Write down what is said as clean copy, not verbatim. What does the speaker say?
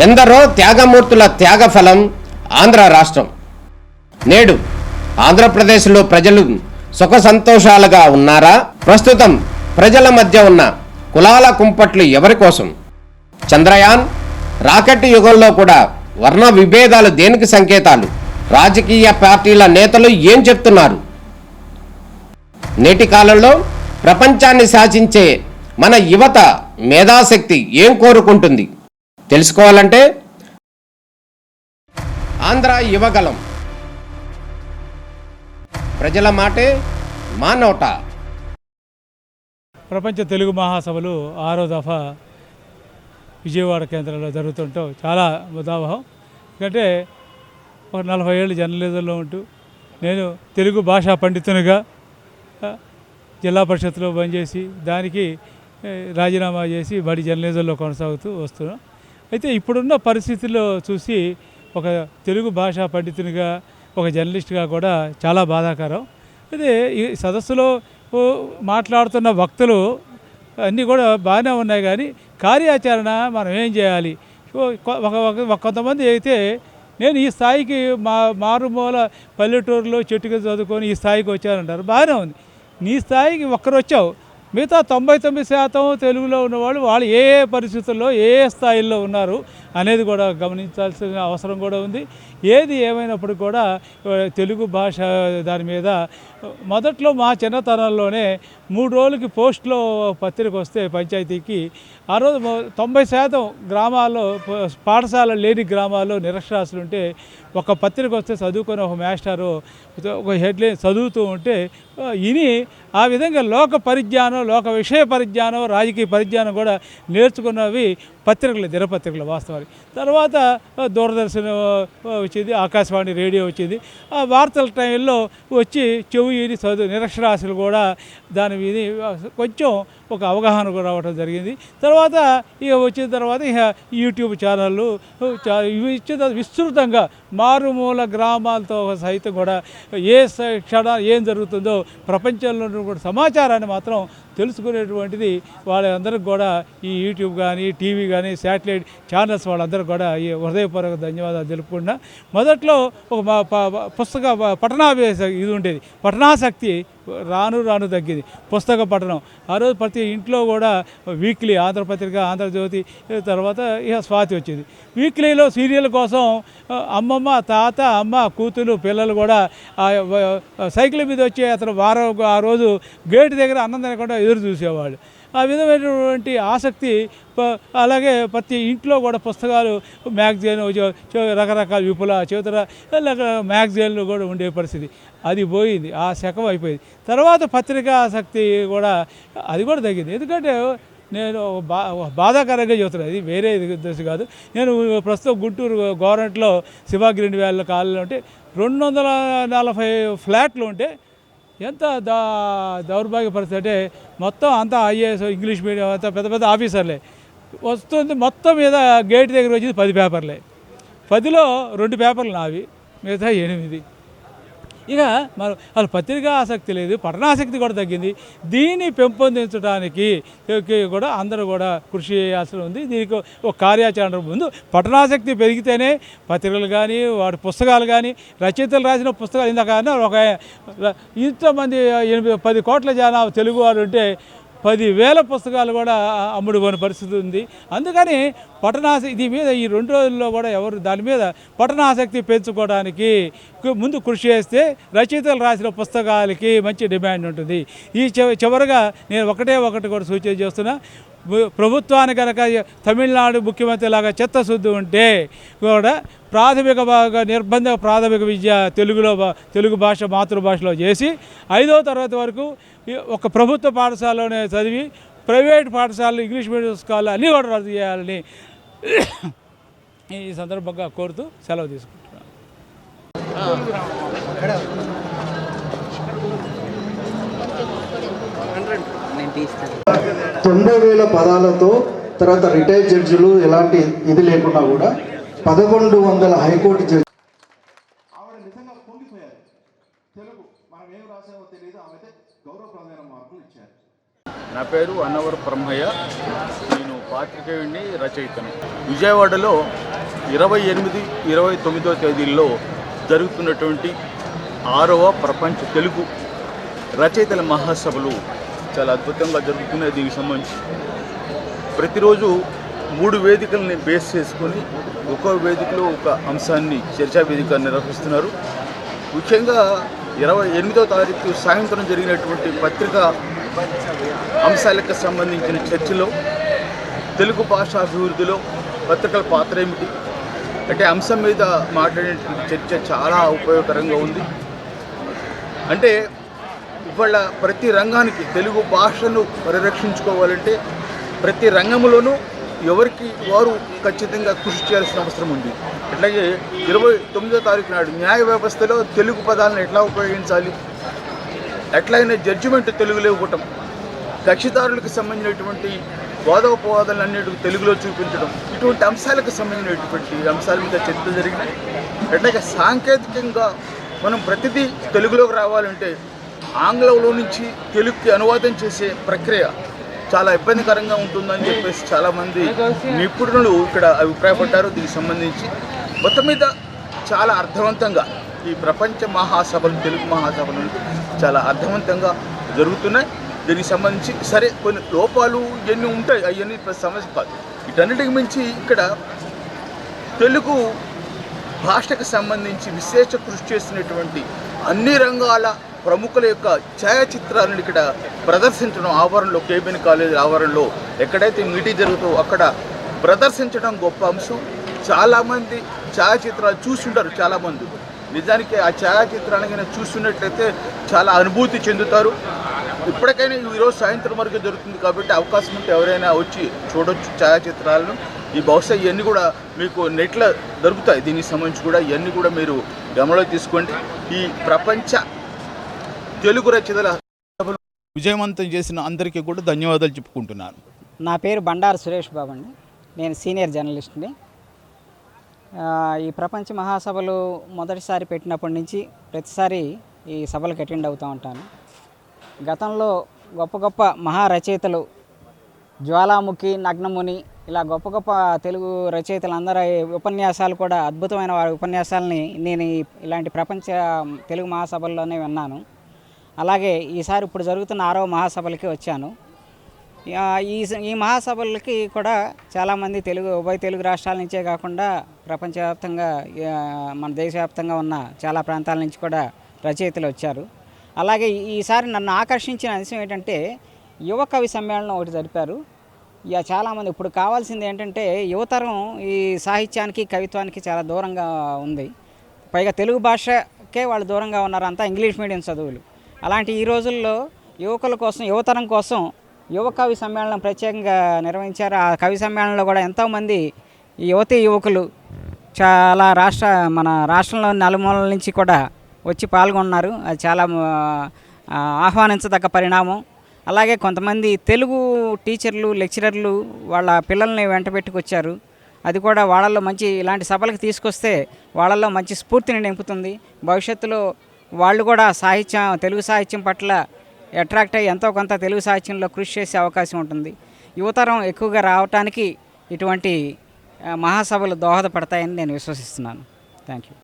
ఎందరో త్యాగమూర్తుల త్యాగఫలం ఆంధ్ర రాష్ట్రం. నేడు ఆంధ్రప్రదేశ్లో ప్రజలు సుఖ సంతోషాలుగా ఉన్నారా? ప్రస్తుతం ప్రజల మధ్య ఉన్న కులాల కుంపట్లు ఎవరి కోసం? చంద్రయాన్ రాకెట్ యుగంలో కూడా వర్ణ విభేదాలు దేనికి సంకేతాలు? రాజకీయ పార్టీల నేతలు ఏం చెప్తున్నారు? నేటి కాలంలో ప్రపంచాన్ని శాసించే మన యువత మేధాశక్తి ఏం కోరుకుంటుంది? తెలుసుకోవాలంటే ఆంధ్ర యువగలం. ప్రజల మాటే మా నోట. ప్రపంచ తెలుగు మహాసభలు 6వ దఫా విజయవాడ కేంద్రంలో జరుగుతుంటూ చాలా ఉదాహరణ. ఎందుకంటే ఒక 40 ఏళ్ళు జర్నలిజంలో ఉంటూ నేను తెలుగు భాషా పండితునిగా జిల్లా పరిషత్లో పనిచేసి దానికి రాజీనామా చేసి బడి జర్నలిజంలో కొనసాగుతూ వస్తున్నాం. అయితే ఇప్పుడున్న పరిస్థితుల్లో చూసి ఒక తెలుగు భాషా పండితునిగా ఒక జర్నలిస్ట్గా కూడా చాలా బాధాకరం. అయితే ఈ సదస్సులో మాట్లాడుతున్న వక్తలు అన్నీ కూడా బాగానే ఉన్నాయి, కానీ కార్యాచరణ మనం ఏం చేయాలి? కొంతమంది అయితే నేను ఈ స్థాయికి మారుమూల పల్లెటూరులో చెట్టుగా చదువుకొని ఈ స్థాయికి వచ్చారంటారు. బాగానే ఉంది, నీ స్థాయికి ఒక్కరు వచ్చావు. మిగతా 99% తెలుగులో ఉన్నవాళ్ళు వాళ్ళు ఏ ఏ పరిస్థితుల్లో ఏ ఏ స్థాయిల్లో ఉన్నారు అనేది కూడా గమనించాల్సిన అవసరం కూడా ఉంది. ఏది ఏమైనప్పుడు కూడా తెలుగు భాష దాని మీద మొదట్లో మా చిన్నతనంలోనే 3 రోజులకి పోస్ట్లో పత్రిక వస్తే పంచాయతీకి ఆ రోజు 90% గ్రామాల్లో పాఠశాల లేని గ్రామాల్లో నిరక్షరాస్యులు ఉంటే ఒక పత్రిక వస్తే చదువుకొని ఒక మాస్టారు ఒక హెడ్లైన్ చదువుతూ ఉంటే ఇని ఆ విధంగా లోక పరిజ్ఞానం, లోక విషయ పరిజ్ఞానం, రాజకీయ పరిజ్ఞానం కూడా నేర్చుకున్నవి పత్రికలు, దినపత్రికలు వాస్తవానికి. తర్వాత దూరదర్శన్ వచ్చింది, ఆకాశవాణి రేడియో వచ్చింది. ఆ వార్తల టైంలో వచ్చి చెవి చదువు నిరక్షరాస్యులు కూడా దాని మీద కొంచెం ఒక అవగాహన కూడా రావడం జరిగింది. తర్వాత ఇక వచ్చిన తర్వాత ఇక యూట్యూబ్ ఛానళ్ళు ఇవి ఇచ్చిన విస్తృతంగా మారుమూల గ్రామాలతో సైతం కూడా ఏ ఏం జరుగుతుందో ప్రపంచంలో కూడా సమాచారాన్ని మాత్రం తెలుసుకునేటువంటిది వాళ్ళందరికీ కూడా ఈ యూట్యూబ్ కానీ టీవీ కానీ శాటిలైట్ ఛానల్స్ వాళ్ళందరికీ కూడా ఈ హృదయపూర్వక ధన్యవాదాలు తెలుపుకున్నా. మొదట్లో ఒక పుస్తక పఠనాభ్యాస ఇది ఉండేది, పఠనాసక్తి రాను తగ్గింది. పుస్తక పఠనం ఆ రోజు ప్రతి ఇంట్లో కూడా వీక్లీ ఆంధ్రపత్రిక, ఆంధ్రజ్యోతి, తర్వాత ఇక స్వాతి వచ్చేది. వీక్లీలో సీరియల్ కోసం అమ్మమ్మ, తాత, అమ్మ, కూతురు, పిల్లలు కూడా సైకిల్ మీద వచ్చి అతను ఆ రోజు గేటు దగ్గర అన్నం తినకుండా ఎదురు చూసేవాళ్ళు. ఆ విధమైనటువంటి ఆసక్తి. అలాగే ప్రతి ఇంట్లో కూడా పుస్తకాలు, మ్యాగజైన్, రకరకాల విపుల చేతుల మ్యాగజైన్లు కూడా ఉండే పరిస్థితి. అది పోయింది, ఆ శకం అయిపోయింది. తర్వాత పత్రికా ఆసక్తి కూడా అది కూడా తగ్గింది. ఎందుకంటే నేను బాధాకరంగా చెబుతున్నాను, ఇది వేరే దశ కాదు. నేను ప్రస్తుతం గుంటూరు గవర్నమెంట్లో శివాగిరి వ్యాలీలో కాలంలో ఉంటే 240 ఫ్లాట్లు ఉంటే ఎంత దౌర్భాగ్య పరిస్థితి అంటే మొత్తం అంతా ఐఏఎస్, ఇంగ్లీష్ మీడియం అంతా పెద్ద పెద్ద ఆఫీసర్లే వస్తుంది. మొత్తం మీద గేట్ దగ్గర వచ్చేది 10 పేపర్లే. 10లో 2 పేపర్లు నావి, మిగతా 8. ఇక మరి అసలు పత్రికా ఆసక్తి లేదు, పఠనాసక్తి కూడా తగ్గింది. దీన్ని పెంపొందించడానికి కూడా అందరూ కూడా కృషి చేయాల్సి ఉంది. దీనికి ఒక కార్యాచరణ ముందు పఠనాసక్తి పెరిగితేనే పత్రికలు కానీ వాటి పుస్తకాలు కానీ రచయితలు రాసిన పుస్తకాలు ఇందాక ఒక ఇంతమంది 10 కోట్ల జనాభా తెలుగువారు ఉంటే 10,000 పుస్తకాలు కూడా అమ్ముడుపోయిన పరిస్థితి ఉంది. అందుకని పఠనాసక్తి మీద ఈ 2 రోజుల్లో కూడా ఎవరు దాని మీద పఠనాసక్తి పెంచుకోవడానికి ముందు కృషి చేస్తే రచయితలు రాసిన పుస్తకాలకి మంచి డిమాండ్ ఉంటుంది. ఈ చివరిగా నేను ఒకటి కూడా సూచన చేస్తున్నా. ప్రభుత్వానికి కనుక తమిళనాడు ముఖ్యమంత్రి లాగా చిత్తశుద్ధి ఉంటే కూడా నిర్బంధ ప్రాథమిక విద్య తెలుగు భాష మాతృభాషలో చేసి 5వ తరగతి వరకు ఒక ప్రభుత్వ పాఠశాలలోనే చదివి ప్రైవేట్ పాఠశాలలు, ఇంగ్లీష్ మీడియం స్కూళ్ళు అన్నీ కూడా రద్దు చేయాలని ఈ సందర్భంగా కోరుతూ సెలవు తీసుకుంటున్నాను. 90,000 పదాలతో తర్వాత రిటైర్డ్ జడ్జిలు ఎలాంటి ఇది లేకుండా కూడా 1100 హైకోర్టు జడ్జి ఆవిడ నిజంగా పొంగిపోయారు. తెలుగు మనం ఏం రాసామో తెలియదు, ఆమె గౌరవప్రదమైన మార్కులు ఇచ్చారు. నా పేరు అన్నవరం బ్రహ్మయ్య, నేను పాత్రికేయుడిని, రచయితను. విజయవాడలో 28, 29వ తేదీల్లో జరుగుతున్నటువంటి 6వ ప్రపంచ తెలుగు రచయితల మహాసభలు చాలా అద్భుతంగా జరుగుతున్నాయి. దీనికి సంబంధించి ప్రతిరోజు 3 వేదికల్ని బేస్ చేసుకొని ఒక్కో వేదికలో ఒక అంశాన్ని చర్చా వేదిక నిర్వహిస్తున్నారు. ముఖ్యంగా 28వ తారీఖు సాయంత్రం జరిగినటువంటి పత్రికా అంశాలకు సంబంధించిన చర్చలో తెలుగు భాష అభివృద్ధిలో పత్రికల పాత్ర ఏమిటి అంటే అంశం మీద మాట్లాడేటువంటి చర్చ చాలా ఉపయోగకరంగా ఉంది. అంటే ఇవాళ ప్రతి రంగానికి తెలుగు భాషను పరిరక్షించుకోవాలంటే ప్రతి రంగంలోనూ ఎవరికి వారు ఖచ్చితంగా కృషి చేయాల్సిన అవసరం ఉంది. అట్లాగే 29వ తారీఖు నాడు న్యాయ వ్యవస్థలో తెలుగు పదాలను ఎట్లా ఉపయోగించాలి, ఎట్లయినా జడ్జిమెంట్ తెలుగులో ఇవ్వటం, కక్షిదారులకు సంబంధించినటువంటి వాదోపవాదాలు అన్నిటికీ తెలుగులో చూపించడం, ఇటువంటి అంశాలకు సంబంధించినటువంటి అంశాల మీద చర్చ జరిగినాయి. అట్లాగే సాంకేతికంగా మనం ప్రతిదీ తెలుగులోకి రావాలంటే ఆంగ్లంలో నుంచి తెలుగుకి అనువాదం చేసే ప్రక్రియ చాలా ఇబ్బందికరంగా ఉంటుందని చెప్పేసి చాలామంది నిపుణులు ఇక్కడ అభిప్రాయపడ్డారు. దీనికి సంబంధించి మొత్తం మీద చాలా అర్థవంతంగా ఈ ప్రపంచ మహాసభలు తెలుగు మహాసభలు చాలా అర్థవంతంగా జరుగుతున్నాయి. దీనికి సంబంధించి సరే కొన్ని లోపాలు ఇవన్నీ ఉంటాయి, అవన్నీ సమస్య కాదు. వీటన్నిటికి మించి ఇక్కడ తెలుగు భాషకు సంబంధించి విశేష కృషి చేసినటువంటి అన్ని రంగాల ప్రముఖుల యొక్క ఛాయాచిత్రాలను ఇక్కడ ప్రదర్శించడం ఆవరణలో, కేబిఎన్ కాలేజ్ ఆవరణలో ఎక్కడైతే మీటింగ్ జరుగుతుందో అక్కడ ప్రదర్శించడం గొప్ప అంశం. చాలామంది ఛాయాచిత్రాలు చూస్తుంటారు. చాలామంది నిజానికి ఆ ఛాయాచిత్రాన్ని చూస్తున్నట్లయితే చాలా అనుభూతి చెందుతారు. ఇప్పటికైనా ఈరోజు సాయంత్రం వరకు జరుగుతుంది కాబట్టి అవకాశం ఉంటే ఎవరైనా వచ్చి చూడొచ్చు ఛాయాచిత్రాలను. ఈ బహుశా ఇవన్నీ కూడా మీకు నెట్లో దొరుకుతాయి. దీనికి సంబంధించి కూడా ఇవన్నీ కూడా మీరు గమనంలో తీసుకోండి. ఈ ప్రపంచ తెలుగు రచయితల సభలు విజయవంతం చేసిన అందరికీ కూడా ధన్యవాదాలు చెప్పుకుంటున్నాను. నా పేరు బండారు సురేష్ బాబు అండి. నేను సీనియర్ జర్నలిస్ట్ని. ఈ ప్రపంచ మహాసభలు మొదటిసారి పెట్టినప్పటి నుంచి ప్రతిసారి ఈ సభలకు అటెండ్ అవుతూ ఉంటాను. గతంలో గొప్ప గొప్ప మహారచయితలు జ్వాలాముఖి, నగ్నముని ఇలా గొప్ప గొప్ప తెలుగు రచయితలందరూ ఉపన్యాసాలు కూడా అద్భుతమైన వారి ఉపన్యాసాలని నేను ఇలాంటి ప్రపంచ తెలుగు మహాసభల్లోనే విన్నాను. అలాగే ఈసారి ఇప్పుడు జరుగుతున్న 6వ మహాసభలకి వచ్చాను. ఈ మహాసభలకి కూడా చాలామంది ఉభయ తెలుగు రాష్ట్రాల నుంచే కాకుండా ప్రపంచవ్యాప్తంగా మన దేశవ్యాప్తంగా ఉన్న చాలా ప్రాంతాల నుంచి కూడా రచయితలు వచ్చారు. అలాగే ఈసారి నన్ను ఆకర్షించిన అంశం ఏంటంటే యువ కవి సమ్మేళనం ఒకటి జరిపారు. ఇక చాలామంది ఇప్పుడు కావాల్సింది ఏంటంటే యువతరం ఈ సాహిత్యానికి, కవిత్వానికి చాలా దూరంగా ఉంది. పైగా తెలుగు భాషకే వాళ్ళు దూరంగా ఉన్నారు, అంతా ఇంగ్లీష్ మీడియం చదువులు. అలాంటి ఈ రోజుల్లో యువకుల కోసం, యువతరం కోసం యువ కవి సమ్మేళనం ప్రత్యేకంగా నిర్వహించారు. ఆ కవి సమ్మేళనంలో కూడా ఎంతోమంది యువతీ యువకులు చాలా మన రాష్ట్రంలో నలుమూలల నుంచి కూడా వచ్చి పాల్గొన్నారు. అది చాలా ఆహ్వానించదగ్గ పరిణామం. అలాగే కొంతమంది తెలుగు టీచర్లు, లెక్చరర్లు వాళ్ళ పిల్లల్ని వెంట పెట్టుకొచ్చారు. అది కూడా వాళ్ళల్లో మంచి ఇలాంటి సభలకు తీసుకొస్తే వాళ్ళల్లో మంచి స్ఫూర్తిని నింపుతుంది. భవిష్యత్తులో వాళ్ళు కూడా తెలుగు సాహిత్యం పట్ల అట్రాక్ట్ అయ్యి ఎంతో కొంత తెలుగు సాహిత్యంలో కృషి చేసే అవకాశం ఉంటుంది. యువతరం ఎక్కువగా రావటానికి ఇటువంటి మహాసభలు దోహదపడతాయని నేను విశ్వసిస్తున్నాను. Thank you.